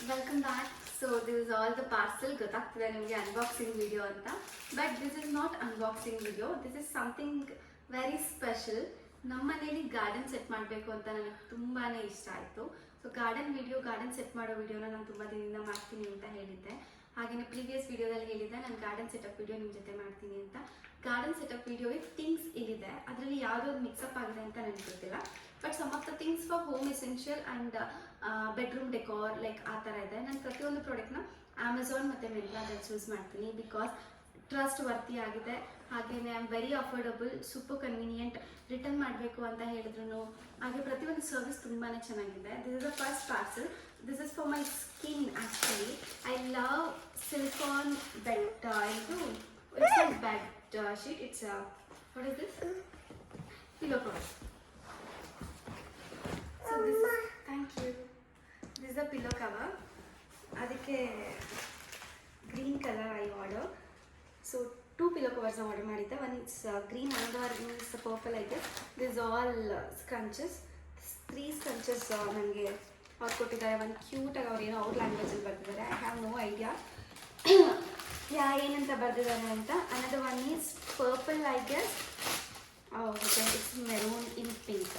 Welcome back. So this is all the parcel. ಗೊತ್ತಾಗ್ತಿದೆ ನಿಮಗೆ unboxing video ಅಂತ. But this is not unboxing video. This is something very special. ನಮ್ಮ ಮನೇಲಿ garden set ಮಾಡಬೇಕು ಅಂತ ನನಗೆ ತುಂಬಾ ಇಷ್ಟ ಆಯಿತು. ಸೊ ಗಾರ್ಡನ್ ಸೆಟ್ ಮಾಡೋ ವಿಡಿಯೋನ ನಾನು ತುಂಬ ದಿನದಿಂದ ಮಾಡ್ತೀನಿ ಅಂತ ಹೇಳಿದ್ದೆ. ಹಾಗೆಯೇ ಪ್ರೀವಿಯಸ್ ವಿಡಿಯೋದಲ್ಲಿ ಹೇಳಿದ್ದೆ ನಾನು ಗಾರ್ಡನ್ ಸೆಟಪ್ ವಿಡಿಯೋ ನಿಮ್ಮ ಜೊತೆ ಮಾಡ್ತೀನಿ ಅಂತ. Garden setup video with things ಇಲ್ಲಿದೆ. ಅದರಲ್ಲಿ ಯಾವುದೋ ಮಿಕ್ಸಪ್ ಆಗಿದೆ ಅಂತ ನನಗೆ ಗೊತ್ತಿಲ್ಲ. But some of the things for home essential and bedroom decor like ಆ ಥರ ಇದೆ. ನಾನು ಪ್ರತಿಯೊಂದು ಪ್ರಾಡಕ್ಟ್ನ ಅಮೆಝಾನ್ ಮತ್ತು ಮಿಂತ್ರಾದಲ್ಲಿ ಚೂಸ್ ಮಾಡ್ತೀನಿ ಬಿಕಾಸ್ ಟ್ರಸ್ಟ್ ವರ್ತಿ ಆಗಿದೆ. ಹಾಗೆಯೇ I am very affordable, super convenient. Return ಮಾಡಬೇಕು ಅಂತ ಹೇಳಿದ್ರು ಹಾಗೆ ಪ್ರತಿಯೊಂದು ಸರ್ವಿಸ್ ತುಂಬಾ ಚೆನ್ನಾಗಿದೆ. This is the first parcel. This is for my skin actually. I love silicon bed ಇದು it's bed sheet. It's what is this pillow cover. So this thank you. This is the pillow cover. ಅದಕ್ಕೆ green colour I order. So 2 pillow covers order ಮಾಡಿದ್ದೆ. One it's green, another is purple. ಐತೆ this all scrunchies. 3 scrunchies ನನಗೆ ಅವ್ರು ಕೊಟ್ಟಿದ್ದಾರೆ. ಒಂದು ಕ್ಯೂಟಾಗಿ ಅವ್ರು ಏನೋ ಅವ್ರ ಲ್ಯಾಂಗ್ವೇಜಲ್ಲಿ ಬರ್ತಿದ್ದಾರೆ. ಐ ಹ್ಯಾವ್ ನೋ ಐಡಿಯಾ ಏನಂತ ಬರ್ದಿದ್ದಾರೆ ಅಂತ. Another one is purple I guess. It's maroon in pink.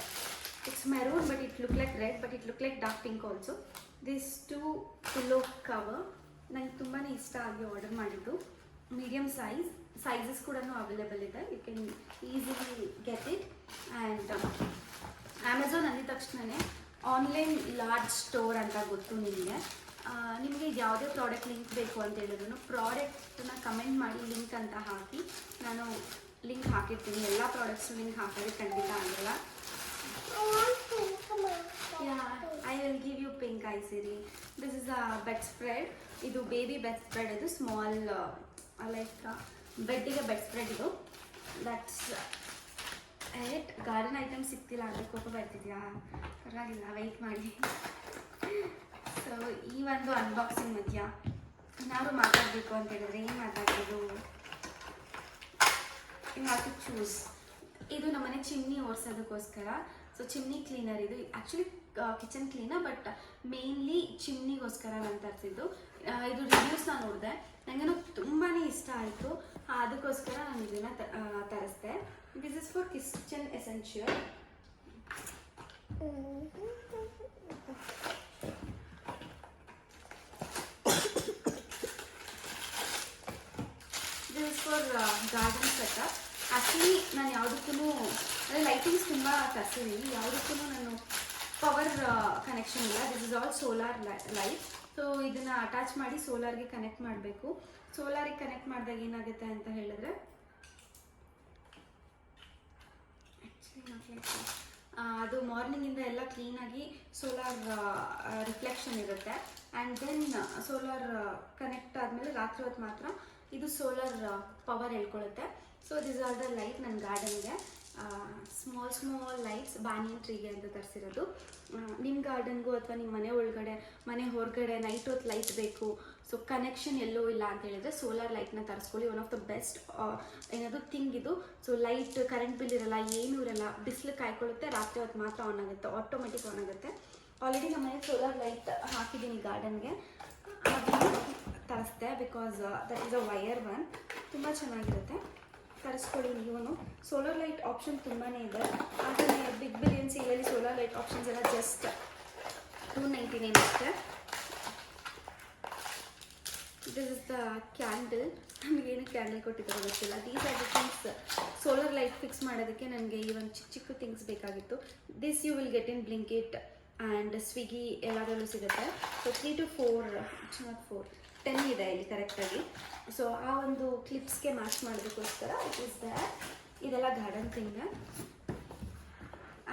It's maroon but it look like red, but it look like dark pink also. These 2 pillow cover ನಂಗೆ ತುಂಬಾ ಇಷ್ಟ ಆಗಿ order ಮಾಡಿದ್ದು. Medium sizes ಕೂಡ available ಇದೆ. You can easily get it. And Amazon ಅಂದಿದ ತಕ್ಷಣವೇ online large store ಅಂತ ಗೊತ್ತು ನಿಮಗೆ. ನಿಮಗೆ ಯಾವುದೇ ಪ್ರಾಡಕ್ಟ್ ಲಿಂಕ್ ಬೇಕು ಅಂತ ಹೇಳಿದ್ರು ಪ್ರಾಡಕ್ಟನ್ನ ಕಮೆಂಟ್ ಮಾಡಿ ಲಿಂಕ್ ಅಂತ ಹಾಕಿ ನಾನು ಲಿಂಕ್ ಹಾಕಿರ್ತೀನಿ. ಎಲ್ಲ ಪ್ರಾಡಕ್ಟ್ಸು ಲಿಂಕ್ ಹಾಕೋದಕ್ಕೆ ಖಂಡಿತ ಆಗಲ್ಲ. I will give you pink eye siri. This is a bedspread. ಇದು ಬೇಬಿ ಬೆಡ್ಸ್ಪ್ರೆಡ್. ಇದು ಸ್ಮಾಲ್ ಲೈಕ್ ಬೆಡ್ಡಿಗೆ ಬೆಡ್ಸ್ಪ್ರೆಡ್ ಇದು. That's it. ಗಾರ್ಡನ್ ಐಟಮ್ ಸಿಗ್ತಿಲ್ಲ ಅಂದರೆ ಕೋಪ ಬರ್ತಿದ್ಯಾ? ಪರವಾಗಿಲ್ಲ, ವೆಯ್ಟ್ ಮಾಡಿ. ಸೊ ಈ ಒಂದು ಅನ್ಬಾಕ್ಸಿಂಗ್ ಮಧ್ಯ ಏನಾದ್ರು ಮಾತಾಡಬೇಕು ಅಂತ ಹೇಳಿದ್ರೆ ಏನು ಮಾತಾಡೋದು? You have to choose. ಇದು ನಮ್ಮನೆ ಚಿಮ್ನಿ ಒರೆಸೋದಕ್ಕೋಸ್ಕರ. ಸೊ ಚಿಮ್ನಿ ಕ್ಲೀನರ್ ಇದು. Actually kitchen cleaner, but mainly ಚಿಮ್ನಿಗೋಸ್ಕರ ನಾನು ತರಿಸಿದ್ದು. ಇದು ರಿವ್ಯೂಸ್ನ ನೋಡಿದೆ, ನನಗೇನೋ ತುಂಬಾ ಇಷ್ಟ ಆಯಿತು. ಅದಕ್ಕೋಸ್ಕರ ನಾನು ಇದನ್ನು ತರಿಸ್ದೆ. This is for kitchen essential. This is for garden setup. Actually ನಾನು ಯಾವುದಕ್ಕೂ ಅಂದರೆ ಲೈಟಿಂಗ್ಸ್ ತುಂಬ ತರಿಸಿದ್ದೀನಿ. ಯಾವುದಕ್ಕೂ ನಾನು ಪವರ್ ಕನೆಕ್ಷನ್ ಇಲ್ಲ. This is all solar light. So ಇದನ್ನು ಅಟ್ಯಾಚ್ ಮಾಡಿ ಸೋಲಾರ್ಗೆ ಕನೆಕ್ಟ್ ಮಾಡಬೇಕು. ಸೋಲಾರಿಗೆ ಕನೆಕ್ಟ್ ಮಾಡಿದಾಗ ಏನಾಗುತ್ತೆ ಅಂತ ಹೇಳಿದ್ರೆ ಅದು ಮಾರ್ನಿಂಗಿಂದ ಎಲ್ಲ ಕ್ಲೀನಾಗಿ ಸೋಲಾರ್ ರಿಫ್ಲೆಕ್ಷನ್ ಇರುತ್ತೆ. ಆ್ಯಂಡ್ ದೆನ್ ಸೋಲಾರ್ ಕನೆಕ್ಟ್ ಆದಮೇಲೆ ರಾತ್ರಿ ಹೊತ್ತು ಮಾತ್ರ ಇದು ಸೋಲಾರ್ ಪವರ್ ಹೇಳ್ಕೊಳ್ಳುತ್ತೆ. So this are the light ನನ್ನ ಗಾರ್ಡನ್ಗೆ. ಸ್ಮಾಲ್ ಲೈಟ್ಸ್ ಬ್ಯಾನಿಯನ್ ಟ್ರೀಗೆ ಅಂತ ತರಿಸಿರೋದು. ನಿಮ್ಮ ಗಾರ್ಡನ್ಗೂ ಅಥವಾ ನಿಮ್ಮ ಮನೆ ಒಳಗಡೆ ಮನೆ ಹೊರಗಡೆ ನೈಟ್ ಹೊತ್ತು ಲೈಟ್ ಬೇಕು, ಸೊ ಕನೆಕ್ಷನ್ ಎಲ್ಲೋ ಇಲ್ಲ ಅಂತ ಹೇಳಿದ್ರೆ ಸೋಲಾರ್ ಲೈಟ್ನ ತರಿಸ್ಕೊಳ್ಳಿ. ಒನ್ ಆಫ್ ದ ಬೆಸ್ಟ್ ಏನದು ಥಿಂಗ್ ಇದು. ಸೊ ಲೈಟ್ ಕರೆಂಟ್ ಬಿಲ್ ಇರಲ್ಲ, ಏನೂ ಇರಲ್ಲ. ಬಿಸಿಲು ಕಾಯ್ಕೊಳ್ಳುತ್ತೆ, ರಾತ್ರಿ ಹೊತ್ತು ಮಾತ್ರ ಆನ್ ಆಗುತ್ತೆ, ಆಟೋಮೆಟಿಕ್ ಆನ್ ಆಗುತ್ತೆ. ಆಲ್ರೆಡಿ ನಮ್ಮ ಮನೆ ಸೋಲಾರ್ ಲೈಟ್ ಹಾಕಿದ್ದೀನಿ ಗಾರ್ಡನ್ಗೆ. ತರಿಸ್ದೆ because that is a wire one. ತುಂಬ ಚೆನ್ನಾಗಿರುತ್ತೆ, ತರಿಸ್ಕೊಳ್ಳಿ ನೀವು. ಸೋಲಾರ್ ಲೈಟ್ ಆಪ್ಷನ್ ತುಂಬಾ ಇದೆ. ಹಾಗೆಯೇ ಬಿಗ್ ಬಿಲಿಯನ್ ಸೇಲಲ್ಲಿ ಸೋಲಾರ್ ಲೈಟ್ ಆಪ್ಷನ್ಸ್ ಎಲ್ಲ ಜಸ್ಟ್ $299 ಅಷ್ಟೇ. This is the candle. ನಮಗೇನು ಕ್ಯಾಂಡಲ್ ಕೊಟ್ಟಿದ್ದಾರೆ ಗೊತ್ತಿಲ್ಲ. These are the things. Solar light fix ಮಾಡೋದಕ್ಕೆ ನನಗೆ ಈ ಒಂದು ಚಿಕ್ಕ ಥಿಂಗ್ಸ್ ಬೇಕಾಗಿತ್ತು. This you will get in Blinkit and Swiggy ಎಲ್ಲದರಲ್ಲೂ ಸಿಗುತ್ತೆ. ಸೊ 3 to 4 10 ಇದೆ ಇಲ್ಲಿ ಕರೆಕ್ಟಾಗಿ. ಸೊ ಆ ಒಂದು ಕ್ಲಿಪ್ಸ್ಗೆ ಮ್ಯಾಚ್ ಮಾಡೋದಕ್ಕೋಸ್ಕರ ಇಟ್ ಈಸ್ ದ್ಯಾಟ್. ಇದೆಲ್ಲ ಗಾರ್ಡನ್ ಥಿಂಗ್.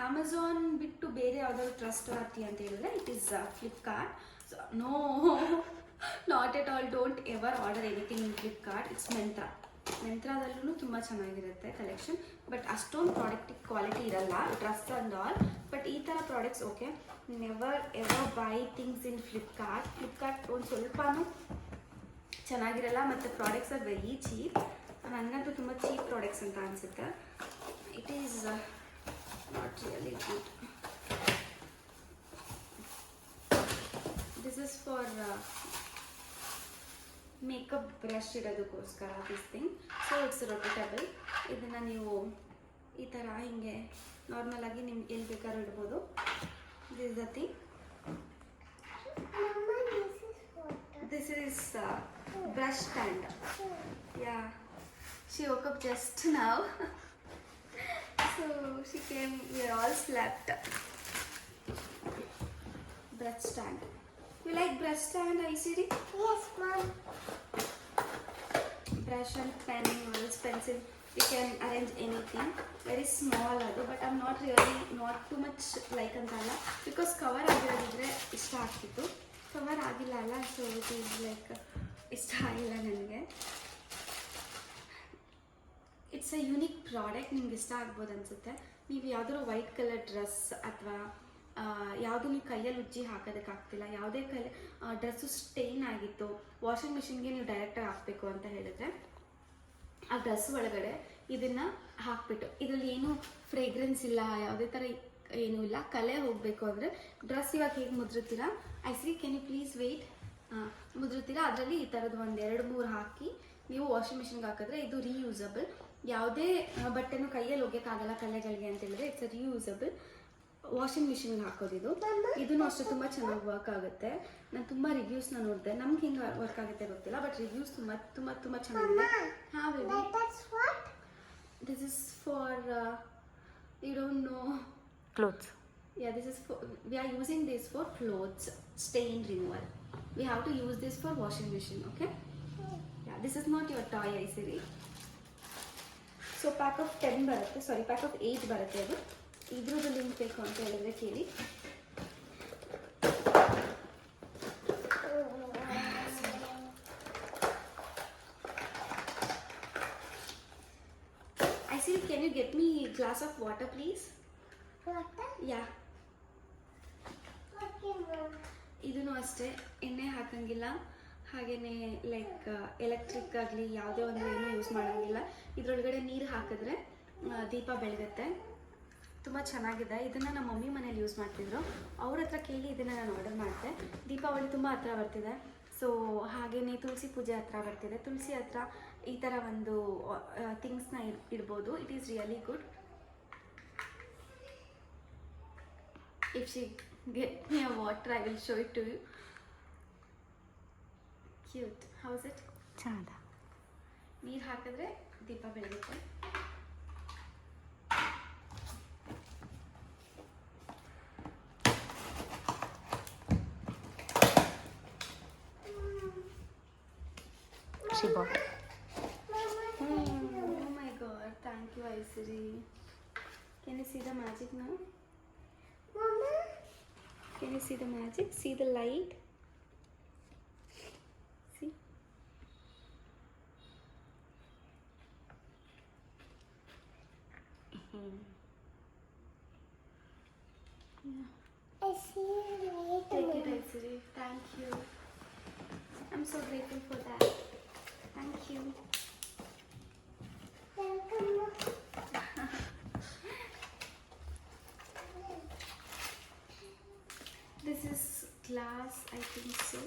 ಅಮೆಝಾನ್ ಬಿಟ್ಟು ಬೇರೆ ಯಾವುದಾದ್ರು ಟ್ರಸ್ಟ್ ವರ್ತಿ ಅಂತ ಹೇಳಿದ್ರೆ it is Flipkart. So no, not at all. Don't ever order anything in Flipkart. It's ಮಿಂತ್ರಾದಲ್ಲೂ ತುಂಬ ಚೆನ್ನಾಗಿರುತ್ತೆ ಕಲೆಕ್ಷನ್, ಬಟ್ ಅಷ್ಟೊಂದು ಪ್ರಾಡಕ್ಟ್ ಕ್ವಾಲಿಟಿ ಇರಲ್ಲ, ಡ್ರೆಸ್ ಆ್ಯಂಡ್ ಆಲ್. ಬಟ್ ಈ ಥರ products okay. Never ever buy things in Flipkart ಒಂದು ಸ್ವಲ್ಪನೂ ಚೆನ್ನಾಗಿರಲ್ಲ, ಮತ್ತು ಪ್ರಾಡಕ್ಟ್ಸ್ ಆರ್ ವೆರಿ ಚೀಪ್. ನನಗಂತೂ ತುಂಬ ಚೀಪ್ ಪ್ರಾಡಕ್ಟ್ಸ್ ಅಂತ ಅನಿಸುತ್ತೆ. It is not really good. This is for makeup brush ಇಡೋದಕ್ಕೋಸ್ಕರ this thing. So it's rotatable. ಇದನ್ನು ನೀವು ಈ ಥರ ಹಿಂಗೆ ನಾರ್ಮಲ್ ಆಗಿ ನಿಮ್ಗೆ ಎಲ್ಲಿ ಬೇಕಾದ್ರೂ ಇಡ್ಬೋದು. This the thing. This is brush stand. Yeah, she woke up just now. So she came, we all slept. Brush stand. You like brush stand, Aishiri? Yes, Mom. Brush and pen, nails, pencil. You can arrange anything. Very small adu, but I'm not really not too much like antalla because cover ಆಗಿರೋದಿದ್ರೆ ಇಷ್ಟ ಆಗ್ತಿತ್ತು. Cover ಆಗಿಲ್ಲ ಅಲ್ಲ, so it is like ಇಷ್ಟ ಆಗಿಲ್ಲ ನನಗೆ. It's a unique product, ನಿಮ್ಗೆ ಇಷ್ಟ ಆಗ್ಬೋದು ಅನಿಸುತ್ತೆ. ನೀವು ಯಾವುದಾದ್ರು ವೈಟ್ ಕಲರ್ ಡ್ರೆಸ್ ಅಥವಾ ಯಾವುದು ನೀವು ಕೈಯಲ್ಲಿ ಉಜ್ಜಿ ಹಾಕೋದಕ್ಕಾಗ್ತಿಲ್ಲ, ಯಾವುದೇ ಡ್ರೆಸ್ಸು ಸ್ಟೇನ್ ಆಗಿತ್ತು, ವಾಷಿಂಗ್ ಮಿಷಿನ್ಗೆ ನೀವು ಡೈರೆಕ್ಟಾಗಿ ಹಾಕಬೇಕು ಅಂತ ಹೇಳಿದ್ರೆ ಆ ಡ್ರೆಸ್ ಒಳಗಡೆ ಇದನ್ನು ಹಾಕ್ಬಿಟ್ಟು, ಇದರಲ್ಲಿ ಏನು ಫ್ರೇಗ್ರೆನ್ಸ್ ಇಲ್ಲ, ಯಾವುದೇ ಥರ ಏನೂ ಇಲ್ಲ, ಕಲೆ ಹೋಗಬೇಕು ಅಂದರೆ ಡ್ರೆಸ್ ಇವಾಗ ಹೇಗೆ ಮುದ್ರುತ್ತೀರಾ, ಐಸ್ರಿ ಕ್ಯಾನ್ ಯು ಪ್ಲೀಸ್ ವೆಯ್ಟ್, ಮುದ್ರುತ್ತೀರಾ ಅದರಲ್ಲಿ ಈ ಥರದ್ದು 1-2-3 ಹಾಕಿ ನೀವು ವಾಷಿಂಗ್ ಮಿಷಿನ್ಗೆ ಹಾಕಿದ್ರೆ ಇದು ರೀಯೂಸಬಲ್. ಯಾವುದೇ ಬಟ್ಟೆನೂ ಕೈಯಲ್ಲಿ ಒಗ್ಯೋಕ್ಕಾಗಲ್ಲ ಕಲೆಗಳಿಗೆ ಅಂತ ಹೇಳಿದ್ರೆ ಇಟ್ಸ್ ರೀಯೂಸಬಲ್. ವಾಷಿಂಗ್ ಮಿಷಿನ್ಗೆ ಹಾಕೋದಿದು. ಇದನ್ನು ಅಷ್ಟೇ ತುಂಬ ಚೆನ್ನಾಗಿ ವರ್ಕ್ ಆಗುತ್ತೆ. ನಾನು ತುಂಬ ರಿವ್ಯೂಸ್ನ ನೋಡಿದೆ, ನಮ್ಗೆ ಹಿಂಗೆ ವರ್ಕ್ ಆಗುತ್ತೆ ಗೊತ್ತಿಲ್ಲ, ಬಟ್ ರಿವ್ಯೂಸ್ ತುಂಬ ತುಂಬ ತುಂಬ ಚೆನ್ನಾಗಿದೆ. ಹಾಂ baby, this is for you don't know Clothes. Yeah, this is for, we are using this for clothes stain removal. We have to use this for washing machine, okay? Yeah, this is not your toy, Aisiri. So pack of 10 ಬರುತ್ತೆ, ಸಾರಿ pack of 8 ಬರುತ್ತೆ. ಅದು ಇದ್ರದ್ದು link ಬೇಕು ಅಂತ ಹೇಳಿದ್ರೆ ಕೇಳಿ. Aisiri, can you get me a glass of water please? Water? Yeah. Okay, Mom. ಇದೂ ಅಷ್ಟೇ, ಎಣ್ಣೆ ಹಾಕಂಗಿಲ್ಲ, ಹಾಗೆಯೇ ಲೈಕ್ ಎಲೆಕ್ಟ್ರಿಕ್ ಆಗಲಿ ಯಾವುದೇ ಒಂದು ಏನೂ ಯೂಸ್ ಮಾಡೋಂಗಿಲ್ಲ. ಇದರೊಳಗಡೆ ನೀರು ಹಾಕಿದ್ರೆ ದೀಪ ಬೆಳಗುತ್ತೆ. ತುಂಬ ಚೆನ್ನಾಗಿದೆ. ಇದನ್ನು ನಮ್ಮ ಮಮ್ಮಿ ಮನೇಲಿ ಯೂಸ್ ಮಾಡ್ತಿದ್ರು, ಅವ್ರ ಹತ್ರ ಕೇಳಿ ಇದನ್ನು ನಾನು ಆರ್ಡರ್ ಮಾಡಿದೆ. ದೀಪಾವಳಿ ತುಂಬ ಹತ್ರ ಬರ್ತಿದೆ, ಸೊ ಹಾಗೆಯೇ ತುಳಸಿ ಪೂಜೆ ಹತ್ರ ಬರ್ತಿದೆ. ತುಳಸಿ ಹತ್ರ ಈ ಥರ ಒಂದು ಥಿಂಗ್ಸ್ನ ಇಡ್ಬೋದು. It is really good. If she get me a water, I will show it to you. Cute. How is it? ಚೆನ್ನಾದ. ನೀರು ಹಾಕಿದ್ರೆ ದೀಪ ಬೆಳಗುತ್ತೆ. She bought. Oh my god, thank you, Aisiri. Can you see the magic now? Mama. Can you see the magic? See the light? See? Yeah. I see light. Take it, Aisiri. Thank you. I'm so grateful for that. Thank you. Welcome. This is glass, I think so.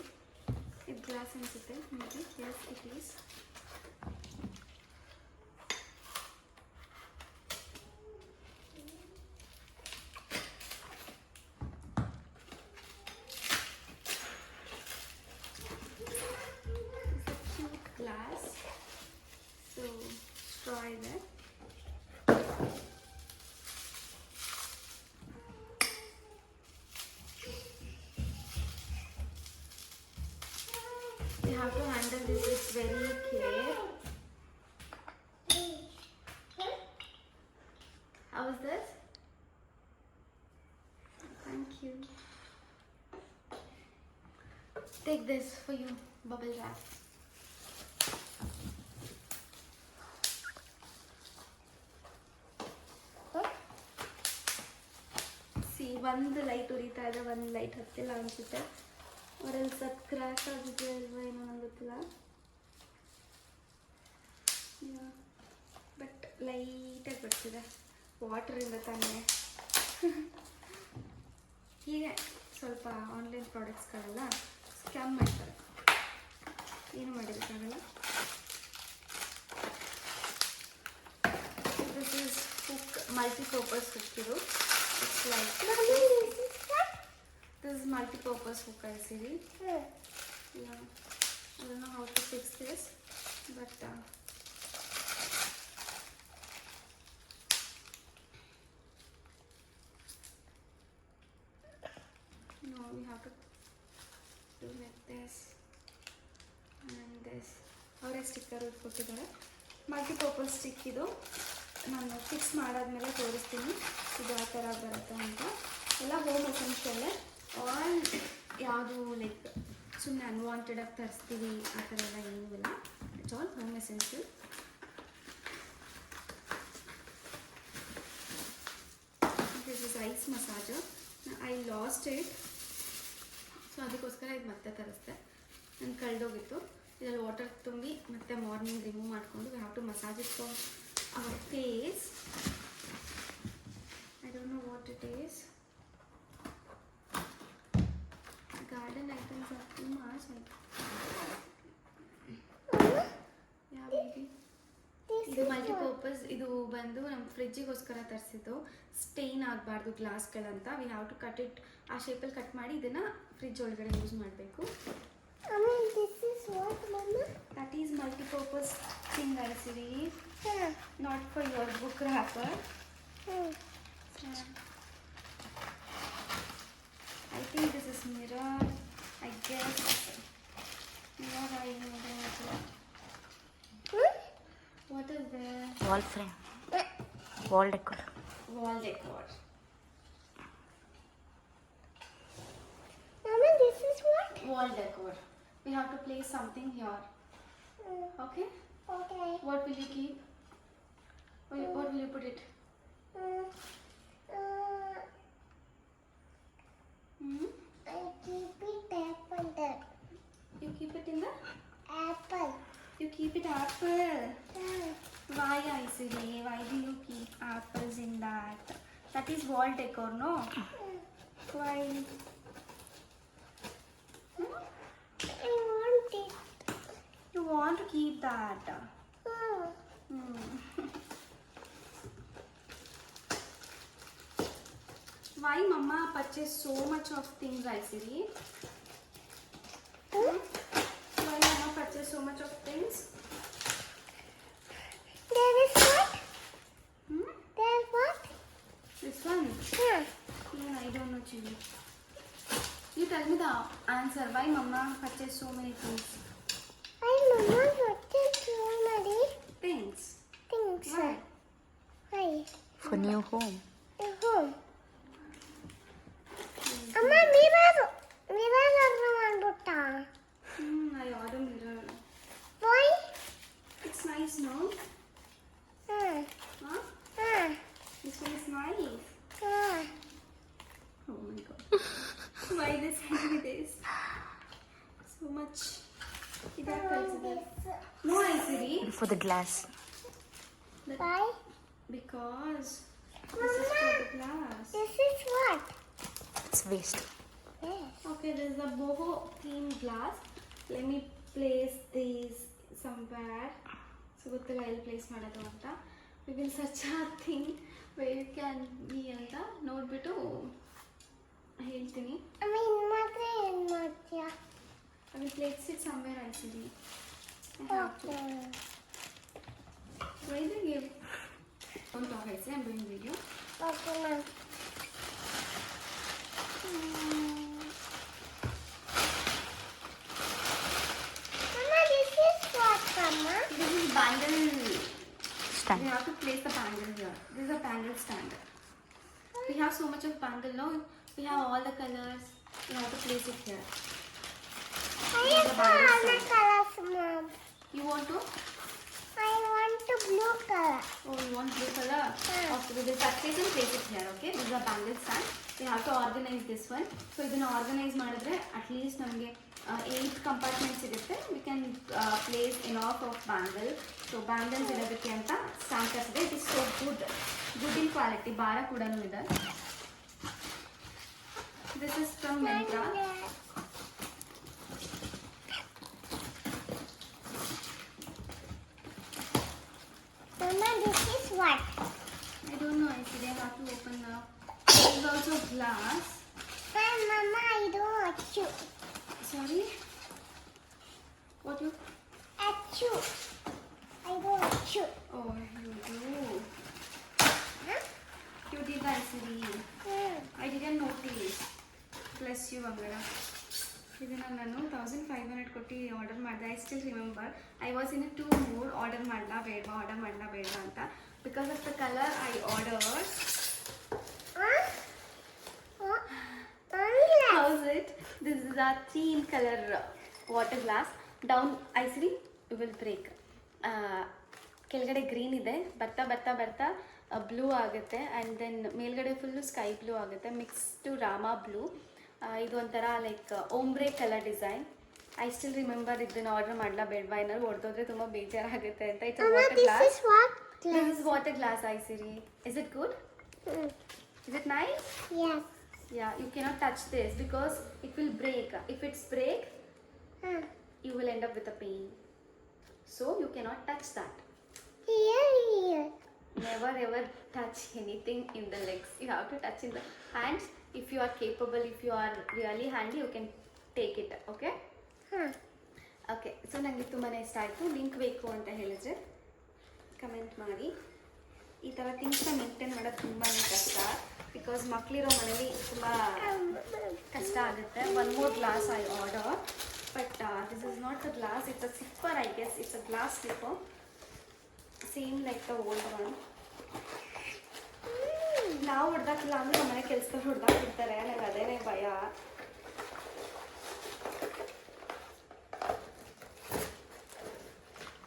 It's glass ಅನ್ಸುತ್ತೆ, maybe. Yes, it is. It's a cute glass. So, straw ಇದೆ. You have to handle this with very care. How is this? Thank you. Take this for you, bubble wrap. See, ಒಂದು light ಉರಿತಾ ಇದೆ, ಒಂದು light ಹತ್ತಿಲ್ಲ ಅನ್ಸುತ್ತೆ. ಅವರಲ್ಲಿ ಸ್ವಲ್ಪ crack ಆಗಿದೆ ಅಲ್ವಾ, ಏನೋ ನಂಗೆ ಗೊತ್ತಿಲ್ಲ. ಬಟ್ ಲೈಟಾಗಿ ಬರ್ತಿದೆ, ವಾಟರಿಂದ ತಾನೇ. ಹೀಗೆ ಸ್ವಲ್ಪ ಆನ್ಲೈನ್ ಪ್ರಾಡಕ್ಟ್ಸ್ಗಳೆಲ್ಲ ಸ್ಕ್ಯಾಮ್ ಮಾಡ್ತಾರೆ, ಏನು ಮಾಡಿರೋಕ್ಕಾಗಲ್ಲ. This is hook, multipurpose hook ಇದು. It's like this is multipurpose hook I see. Yeah, I don't know how to fix this, but no, we have to do like this and this. ಅವರೇ sticker ಕೊಟ್ಟಿದ್ದಾರೆ. Multipurpose stick ಇದು. ನಾನು fix ಮಾಡಾದ್ಮೇಲೆ ತೋರಿಸ್ತೀನಿ ಇದು ಯಾವ ಥರ ಬರುತ್ತೆ ಅಂತ. ಎಲ್ಲ ಹೋಮ್ ಎಸೆನ್ಷಿಯಲ್ಲೇ, ಆಲ್ ಯಾವುದು ಲೈಕ್ ಸುಮ್ಮನೆ ಅನ್ವಾಂಟೆಡಾಗಿ ತರಿಸ್ತೀವಿ ಆ ಥರ ಎಲ್ಲ ಏನೂ ಇಲ್ಲ. It's all home essential. This is ice massager. I lost it, so ಅದಕ್ಕೋಸ್ಕರ ಇದು ಮತ್ತೆ ತರಿಸ್ದೆ. ನಾನು ಕಳೆದೋಗಿತ್ತು. ಇದರಲ್ಲಿ ವಾಟರ್ ತುಂಬಿ ಮತ್ತೆ ಮಾರ್ನಿಂಗ್ ರಿಮೂವ್ ಮಾಡಿಕೊಂಡು we have to massage it for our face. I don't know what it is. Garden items are too much. ಯಾವ ಇದು ಮಲ್ಟಿಪರ್ಪಸ್. ಇದು ಬಂದು ನಮ್ಮ ಫ್ರಿಜ್ಜಿಗೋಸ್ಕರ ತರಿಸಿದ್ದು. ಸ್ಟೇನ್ ಆಗಬಾರ್ದು ಗ್ಲಾಸ್ಗಳಂತ. We have to cut it, ಆ ಶೇಪಲ್ಲಿ ಕಟ್ ಮಾಡಿ ಇದನ್ನು ಫ್ರಿಜ್ ಒಳಗಡೆ ಯೂಸ್ ಮಾಡಬೇಕು. This is what, Mama? That is multi-purpose thing I see. Not for your book wrapper. I think this is mirror. I guess mirror. I know that. What is there? Wall frame. Wall decor. Wall decor. Mama, this is what? Wall decor. We have to place something here. Okay. Okay. What will you keep? What will you put it? Hmm? I keep it apple there. You keep it in the? Apple. You keep it apple. Why, Aisiri? Why do you keep apples in that? That is wall decor, no? Why? I want it. You want to keep that? Oh. Why Mama purchased so much of things, Aisiri? Why Mama purchased so much of things? There is what? Hmm? There is what? This one? Yeah. Yeah, I don't know, Chili. You tell me the answer. Why Mama purchased so many things? I Mama purchased so many Things. things. Why? Why? For new home. At home. Amma, mirror. Mirror order ಮಾಡ್ಬಿಟ್ಟಾ? I order mirror. Why? It's nice, no? Ah. Huh? Ah. This one is nice. Ah. Oh my god. Why they send me this? So much. No, Aisiri. For the glass. Why? Because this is for the glass. This is what? It's waste. Yes. Okay, this is a boho theme glass. Let me place these somewhere. So ಗೊತ್ತಿಲ್ಲ ಎಲ್ಲಿ place ಮಾಡೋದು ಅಂತ. We will search a thing where it can be ಅಂತ ನೋಡ್ಬಿಟ್ಟು ಹೇಳ್ತೀನಿ. ಅಮ್ಮ ಇನ್ನು ಮಾತ್ರ ಏನು ಮಾಡ್ತೀಯಾ? I will place it somewhere, Aisiri. I have to. Okay. Why do you give? Don't talk, Aisiri. I'm doing video. Okay, ma'am. Mama, this is what, Mama? This is bangle. Stand. We have to place the bangle here. This is a bangle stand. We have so much of bangle now. We have all the colors. We have to place it here. I have all the colors, Mom. You want to? I want the blue color. Oh, you want blue color? Yeah. Okay, we will cut this and place it here. Okay, this is a bangle stand. We have to organize this one. So ಇದನ್ನ organize ಮಾಡಿದ್ರೆ at least ನಮಗೆ 8 compartments ಇರುತ್ತೆ. We can place enough of bangle. So bangles ಇರೋದಕ್ಕೆ ಅಂತ stand ತರಿಸಿದೆ. It is so good. Good in quality. ಭಾರ ಕೂಡ ಇದೆ. This is from Myntra. Today I have to open now. There is also glass. Mama, I don't achu. Sorry? What you? Achu. I don't achu. Oh, you do. Huh? You did actually. I didn't notice. Bless you, Angara. ಇದನ್ನ ನಾನು 1500 ಕೊಟ್ಟು order ಮಾಡಿದೆ. I still remember I was in two mood order ಮಾಡಲಾ ಬೇಡವಾ ಅಂತ because of the colour I order. How's it? This is a 3 in color water glass. Down Aisiri will break. ಕೆಳಗಡೆ green ಇದೆ, ಬರ್ತಾ ಬ್ಲೂ ಆಗುತ್ತೆ ಆ್ಯಂಡ್ ದೆನ್ ಮೇಲ್ಗಡೆ full sky blue ಆಗುತ್ತೆ mix to ರಾಮಾ ಬ್ಲೂ. ಇದು ಒಂಥರ like ombre colour design. I still remember ಇದನ್ನು ಆರ್ಡರ್ ಮಾಡಲಾ ಬೇಡವಾ, ಏನಾದ್ರು ಹೊಡೆದೋದ್ರೆ ತುಂಬ ಬೇಜಾರಾಗುತ್ತೆ ಅಂತ. It's Mama, water this glass. is what This glass? is water glass, Aisiri. Is it good? Is it nice? Yes. Yeah, you cannot touch this because it will break. If it's break, Huh. you will end up with a pain. So you cannot touch that. Here. Never ever touch anything in the legs. You have to touch in the hands. If you are capable, if you are really handy, you can take it. Okay? Huh. Okay, so ನನಗೆ ತುಂಬಾ ಇಷ್ಟ ಆಯಿತು. Link ಬೇಕು ಅಂತ ಹೇಳಿದ್ರೆ comment ಮಾಡಿ. ಈ ಥರ ಥಿಂಗ್ಸ್ನ ಮೇಂಟೈನ್ ಮಾಡೋದು ತುಂಬಾ ಕಷ್ಟ ಬಿಕಾಸ್ ಮಕ್ಕಳಿರೋ ಮನೇಲಿ ತುಂಬ ಕಷ್ಟ ಆಗುತ್ತೆ. One more glass I order, but this is not a glass, it's a sipper. I guess it's a glass slipper, same like the old one. ನಾವು ಹೊಡೆದಾಕಿಲ್ಲ ಅಂದರೆ ನಮ್ಮ ಮನೆ ಕೆಲಸದವ್ರು ಹೊಡೆದಾಕಿರ್ತಾರೆ, ನನಗೆ ಅದೇನೇ ಭಯ.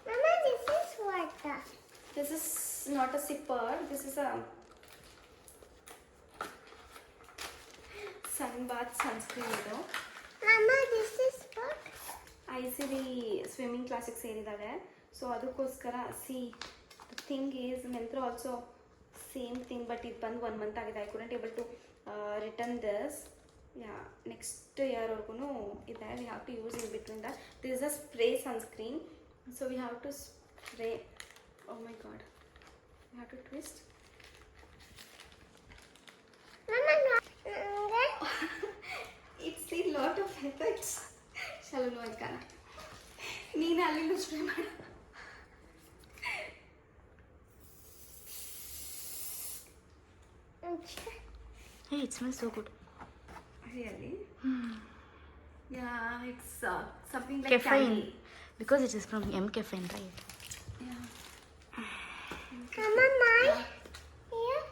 Mama, this is what? This is not a zipper. This is a sunbath sunscreen. ಇದು Mama, this is what? Aisiri swimming ಕ್ಲಾಸಿಗೆ ಸೇರಿದ್ದಾಳೆ, ಸೊ ಅದಕ್ಕೋಸ್ಕರ see thing is Myntra also same thing, but ಇದು ಬಂದು 1 month ಆಗಿದೆ. I couldn't able to return this. Yeah, next ಇಯರ್ವರೆಗೂ ಇದೆ. We have to use in between that. This is a spray sunscreen, so we have to spray. Oh my god, we have to twist. Mama, no. It's see lot of effects. ಚಲೋ ನೋಡ್ಕಾನ ನೀನು ಅಲ್ಲಿಂದ spray ಮಾಡು. Hey, it smells so good. Really? Yeah, it's something like Caffeine. candy. Because it is from M Caffeine, right? Yeah. Mama, mine. Here.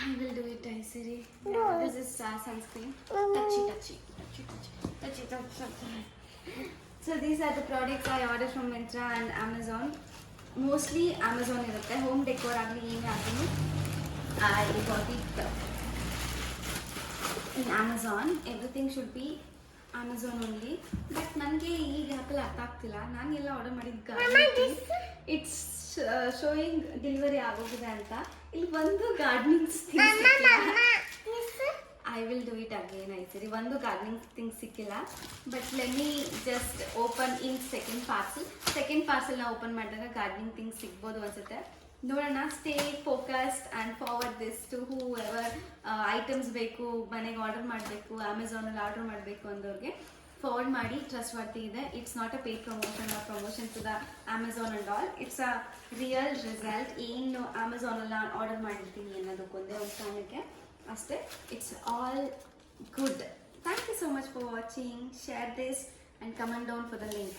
I will do it, Aisiri. No. This is sunscreen. Mama. Touchy. So these are the products I ordered from Myntra and Amazon. Mostly Amazon irutte. Home decor agli ಏನೇ ಆಗಲಿ I got it in Amazon. Everything should be Amazon only. But ನನಗೆ ಈ ಗ್ಯಾಪಲ್ಲಿ ಅರ್ಥ ಆಗ್ತಿಲ್ಲ, ನಾನು ಎಲ್ಲ order ಮಾಡಿದ್ದು Mama, this. It's showing delivery ಆಗೋಗಿದೆ ಅಂತ. ಇಲ್ಲಿ ಒಂದು gardening Mama, Mama, this. I will do it again. ಆಯ್ತು, ಒಂದು ಗಾರ್ಡನಿಂಗ್ ಥಿಂಗ್ ಸಿಕ್ಕಿಲ್ಲ, but let me just open in second ಪಾರ್ಸಲ್ನ ಓಪನ್ ಮಾಡಿದಾಗ ಗಾರ್ಡನಿಂಗ್ ಥಿಂಗ್ ಸಿಗ್ಬೋದು ಅನ್ಸುತ್ತೆ. ನೋಡೋಣ. Stay focused and forward this to whoever items ಬೇಕು, ಮನೆಗೆ ಆರ್ಡರ್ ಮಾಡಬೇಕು, ಅಮೆಝಾನಲ್ಲಿ ಆರ್ಡರ್ ಮಾಡಬೇಕು ಅಂದವ್ರಿಗೆ ಫಾರ್ವರ್ಡ್ ಮಾಡಿ. ಟ್ರಸ್ಟ್ ವರ್ತಿ ಇದೆ. It's not a paid promotion to the Amazon and all. It's a real result. ಏನು ಅಮೆಝಾನಲ್ಲಿ ನಾನು ಆರ್ಡರ್ ಮಾಡಿರ್ತೀನಿ ಅನ್ನೋದಕ್ಕೊಂದೇ ಒಂದು ಕಾರಣಕ್ಕೆ ಅಷ್ಟೇ. It's all good. Thank you so much for watching. Share this and comment down for the link.